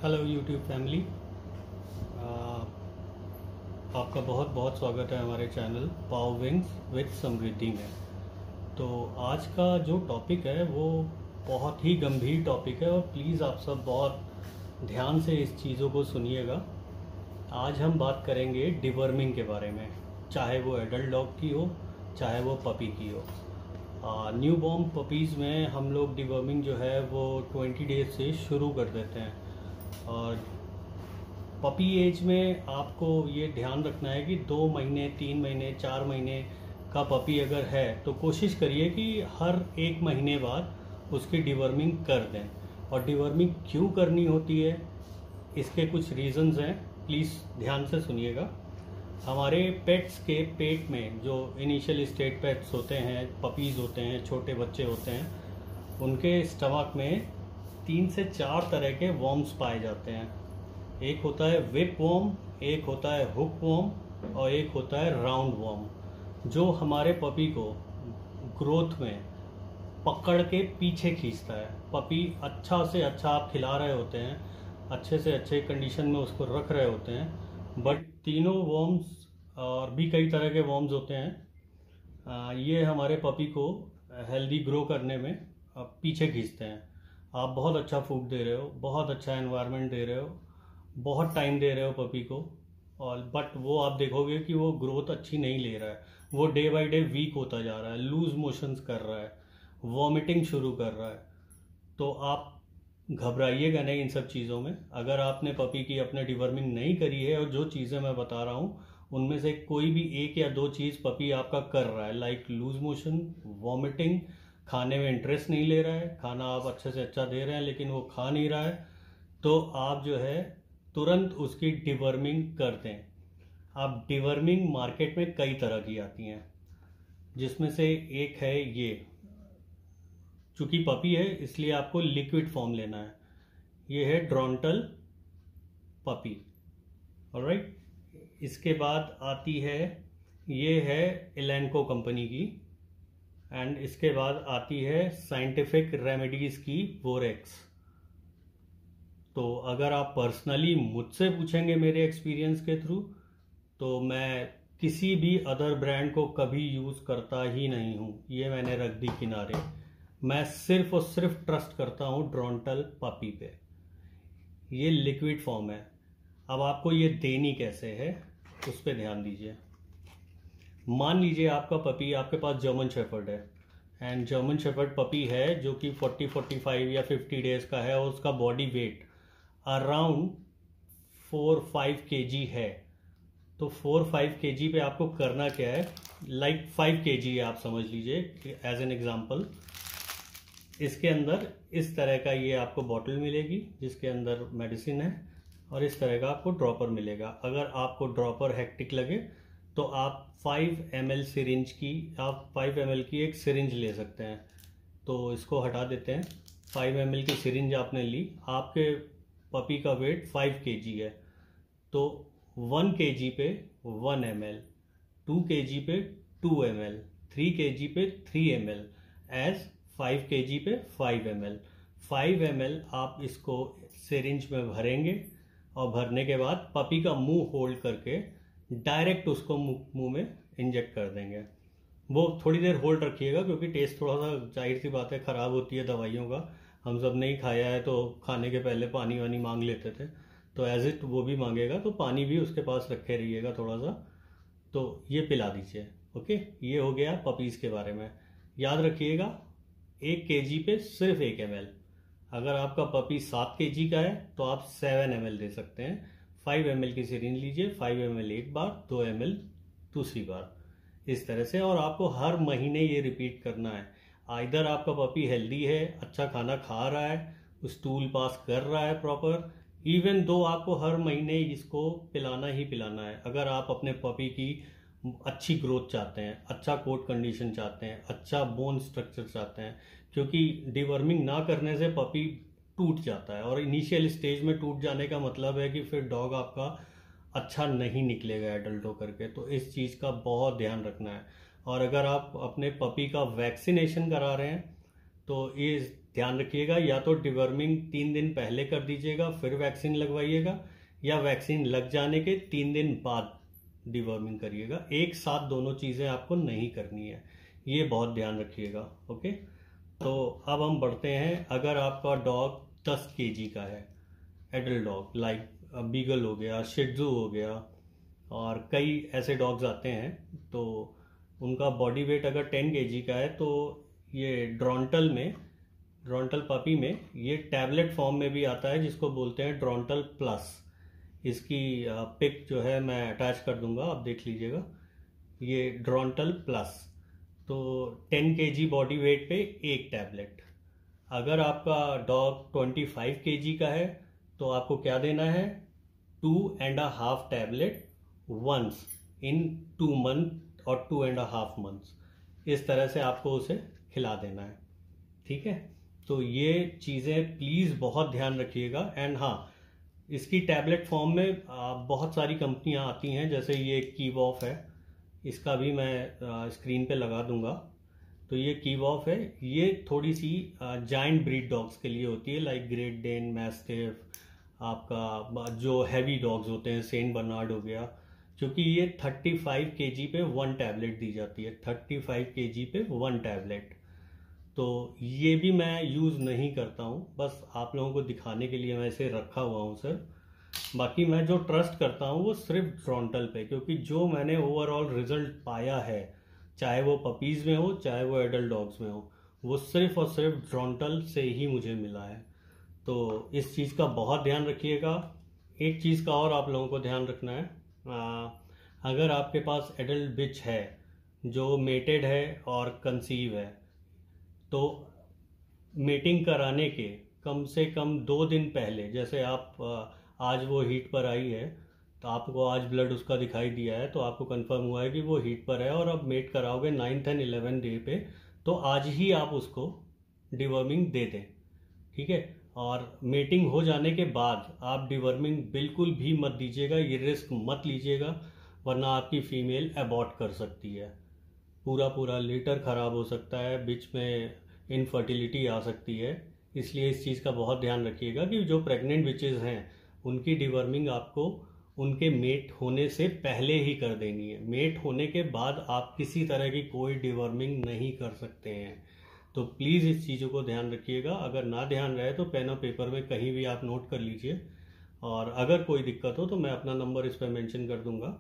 Hello YouTube family. आपका बहुत बहुत स्वागत है हमारे चैनल पाव विंग्स विद समृद्धि में। तो आज का जो टॉपिक है वो बहुत ही गंभीर टॉपिक है और प्लीज़ आप सब बहुत ध्यान से इस चीज़ों को सुनिएगा। आज हम बात करेंगे डिवर्मिंग के बारे में, चाहे वो एडल्ट डॉग की हो चाहे वो पपी की हो। न्यू बॉर्न पपीज़ में हम लोग डिवर्मिंग जो है वो 20 डेज से शुरू कर देते हैं। और पपी एज में आपको ये ध्यान रखना है कि 2 महीने 3 महीने 4 महीने का पपी अगर है तो कोशिश करिए कि हर 1 महीने बाद उसकी डिवर्मिंग कर दें। और डिवर्मिंग क्यों करनी होती है, इसके कुछ रीजंस हैं, प्लीज़ ध्यान से सुनिएगा। हमारे पेट्स के पेट में जो इनिशियल स्टेट पेट्स होते हैं, पपीज़ होते हैं, छोटे बच्चे होते हैं, उनके स्टमक में 3 से 4 तरह के वॉर्म्स पाए जाते हैं। एक होता है विप वॉर्म, एक होता है हुक वॉर्म और एक होता है राउंड वॉर्म, जो हमारे पपी को ग्रोथ में पकड़ के पीछे खींचता है। पपी अच्छा से अच्छा आप खिला रहे होते हैं, अच्छे से अच्छे कंडीशन में उसको रख रहे होते हैं, बट तीनों वॉर्म्स और भी कई तरह के वॉर्म्स होते हैं, ये हमारे पपी को हेल्दी ग्रो करने में पीछे खींचते हैं। आप बहुत अच्छा फूड दे रहे हो, बहुत अच्छा एनवायरनमेंट दे रहे हो, बहुत टाइम दे रहे हो पपी को, और बट वो आप देखोगे कि वो ग्रोथ अच्छी नहीं ले रहा है। वो डे बाय डे वीक होता जा रहा है, लूज मोशंस कर रहा है, वॉमिटिंग शुरू कर रहा है। तो आप घबराइएगा नहीं इन सब चीज़ों में। अगर आपने पपी की अपने डिवर्मिंग नहीं करी है और जो चीज़ें मैं बता रहा हूँ उनमें से कोई भी 1 या 2 चीज़ पपी आपका कर रहा है, लाइक लूज मोशन, वॉमिटिंग, खाने में इंटरेस्ट नहीं ले रहा है, खाना आप अच्छे से अच्छा दे रहे हैं लेकिन वो खा नहीं रहा है, तो आप जो है तुरंत उसकी डिवर्मिंग कर दें। अब डिवर्मिंग मार्केट में कई तरह की आती हैं, जिसमें से एक है ये। चूंकि पपी है इसलिए आपको लिक्विड फॉर्म लेना है। ये है ड्रॉन्टल पपी, ऑलराइट। इसके बाद आती है, ये है एलेंको कंपनी की, एंड इसके बाद आती है साइंटिफिक रेमेडीज की वोरेक्स। तो अगर आप पर्सनली मुझसे पूछेंगे मेरे एक्सपीरियंस के थ्रू, तो मैं किसी भी अदर ब्रांड को कभी यूज़ करता ही नहीं हूँ, ये मैंने रख दी किनारे। मैं सिर्फ और सिर्फ ट्रस्ट करता हूँ ड्रॉन्टल पपी पे। ये लिक्विड फॉर्म है। अब आपको ये देनी कैसे है उस पर ध्यान दीजिए। मान लीजिए आपका पपी, आपके पास जर्मन शेफर्ड है, एंड जर्मन शेफर्ड पपी है जो कि 40-45 या 50 डेज का है और उसका बॉडी वेट अराउंड 4-5 kg है। तो 4-5 kg पे आपको करना क्या है, लाइक 5 kg है आप समझ लीजिए एज एन एग्जांपल। इसके अंदर इस तरह का ये आपको बॉटल मिलेगी जिसके अंदर मेडिसिन है, और इस तरह का आपको ड्रॉपर मिलेगा। अगर आपको ड्रॉपर हेक्टिक लगे तो आप 5 ml सिरिंज की, आप 5 ml की एक सिरिंज ले सकते हैं। तो इसको हटा देते हैं। 5 ml की सिरिंज आपने ली, आपके पपी का वेट 5 kg है, तो 1 kg पे 1 ml, 2 kg पे 2 ml, 3 kg पे 3 ml, एज 5 kg पे 5 ml। 5 ml आप इसको सिरिंज में भरेंगे और भरने के बाद पपी का मुंह होल्ड करके डायरेक्ट उसको मुंह में इंजेक्ट कर देंगे। वो थोड़ी देर होल्ड रखिएगा क्योंकि टेस्ट थोड़ा सा, जाहिर सी बात है, ख़राब होती है दवाइयों का। हम सब नहीं खाया है तो खाने के पहले पानी वानी मांग लेते थे, तो एज इट वो भी मांगेगा तो पानी भी उसके पास रखे रहिएगा थोड़ा सा, तो ये पिला दीजिए। ओके, ये हो गया पपीज़ के बारे में। याद रखिएगा 1 kg पे सिर्फ 1 ml। अगर आपका पपी 7 kg का है तो आप 7 ml दे सकते हैं। 5 ml की सिरिंज लीजिए, 5 ml एक बार, 2 ml दूसरी बार, इस तरह से। और आपको हर महीने ये रिपीट करना है। आइदर आपका पपी हेल्दी है, अच्छा खाना खा रहा है, स्टूल पास कर रहा है प्रॉपर, इवन दो आपको हर महीने इसको पिलाना ही पिलाना है। अगर आप अपने पपी की अच्छी ग्रोथ चाहते हैं, अच्छा कोट कंडीशन चाहते हैं, अच्छा बोन स्ट्रक्चर चाहते हैं, क्योंकि डिवर्मिंग ना करने से पपी टूट जाता है, और इनिशियल स्टेज में टूट जाने का मतलब है कि फिर डॉग आपका अच्छा नहीं निकलेगा एडल्ट होकर के। तो इस चीज़ का बहुत ध्यान रखना है। और अगर आप अपने पपी का वैक्सीनेशन करा रहे हैं तो ये ध्यान रखिएगा, या तो डिवर्मिंग 3 दिन पहले कर दीजिएगा फिर वैक्सीन लगवाइएगा, या वैक्सीन लग जाने के 3 दिन बाद डिवर्मिंग करिएगा। एक साथ दोनों चीज़ें आपको नहीं करनी है, ये बहुत ध्यान रखिएगा। ओके, तो अब हम बढ़ते हैं। अगर आपका डॉग 10 kg का है, एडल्ट डॉग लाइक बीगल हो गया, शिट्जू हो गया, और कई ऐसे डॉग्स आते हैं, तो उनका बॉडी वेट अगर 10 kg का है तो ये ड्रॉन्टल पपी में ये टैबलेट फॉर्म में भी आता है, जिसको बोलते हैं ड्रॉन्टल प्लस। इसकी पिक जो है मैं अटैच कर दूंगा, आप देख लीजिएगा। ये ड्रॉन्टल प्लस, तो 10 kg बॉडी वेट पे एक टैबलेट। अगर आपका डॉग 25 kg का है तो आपको क्या देना है, 2.5 टैबलेट वंस इन 2 मंथ और 2.5 मंथ्स, इस तरह से आपको उसे खिला देना है। ठीक है, तो ये चीज़ें प्लीज़ बहुत ध्यान रखिएगा। एंड हाँ, इसकी टैबलेट फॉर्म में बहुत सारी कंपनियां आती हैं, जैसे ये कीवॉफ है, इसका भी मैं स्क्रीन पे लगा दूंगा। तो ये कीवॉफ है, ये थोड़ी सी जायंट ब्रीड डॉग्स के लिए होती है, लाइक ग्रेट डेन, मैस्टिफ, आपका जो हैवी डॉग्स होते हैं, सेंट बर्नार्ड हो गया, क्योंकि ये 35 kg पे 1 टैबलेट दी जाती है, 35 kg पे 1 टैबलेट। तो ये भी मैं यूज़ नहीं करता हूँ, बस आप लोगों को दिखाने के लिए मैं इसे रखा हुआ हूँ सर। बाकी मैं जो ट्रस्ट करता हूँ वो सिर्फ ड्रॉन्टल पे, क्योंकि जो मैंने ओवरऑल रिजल्ट पाया है, चाहे वो पपीज़ में हो चाहे वो एडल्ट डॉग्स में हो, वो सिर्फ और सिर्फ ड्रॉन्टल से ही मुझे मिला है। तो इस चीज़ का बहुत ध्यान रखिएगा। एक चीज़ का और आप लोगों को ध्यान रखना है, अगर आपके पास एडल्ट बिच है जो मेटेड है और कंसीव है, तो मेटिंग कराने के कम से कम 2 दिन पहले, जैसे आप आज वो हीट पर आई है, तो आपको आज ब्लड उसका दिखाई दिया है, तो आपको कंफर्म हुआ है कि वो हीट पर है, और अब मेट कराओगे 9th एंड 11th डे पे, तो आज ही आप उसको डिवर्मिंग दे दें। ठीक है, और मेटिंग हो जाने के बाद आप डिवर्मिंग बिल्कुल भी मत दीजिएगा, ये रिस्क मत लीजिएगा, वरना आपकी फीमेल अबॉर्ट कर सकती है, पूरा लीटर ख़राब हो सकता है, बीच में इनफर्टिलिटी आ सकती है। इसलिए इस चीज़ का बहुत ध्यान रखिएगा कि जो प्रेग्नेंट बिचेस हैं उनकी डिवर्मिंग आपको उनके मेट होने से पहले ही कर देनी है। मेट होने के बाद आप किसी तरह की कोई डिवर्मिंग नहीं कर सकते हैं। तो प्लीज़ इस चीज़ों को ध्यान रखिएगा। अगर ना ध्यान रहे तो पेन और पेपर में कहीं भी आप नोट कर लीजिए, और अगर कोई दिक्कत हो तो मैं अपना नंबर इस पर मेंशन कर दूंगा,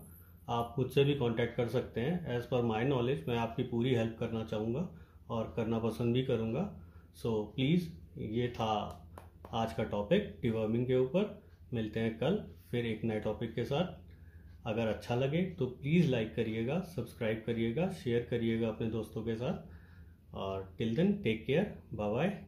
आप मुझसे भी कांटेक्ट कर सकते हैं। एज़ पर माय नॉलेज मैं आपकी पूरी हेल्प करना चाहूँगा और करना पसंद भी करूँगा। सो प्लीज़, ये था आज का टॉपिक डिवर्मिंग के ऊपर। मिलते हैं कल फिर एक नए टॉपिक के साथ। अगर अच्छा लगे तो प्लीज़ लाइक करिएगा, सब्सक्राइब करिएगा, शेयर करिएगा अपने दोस्तों के साथ, और till then take care, bye bye.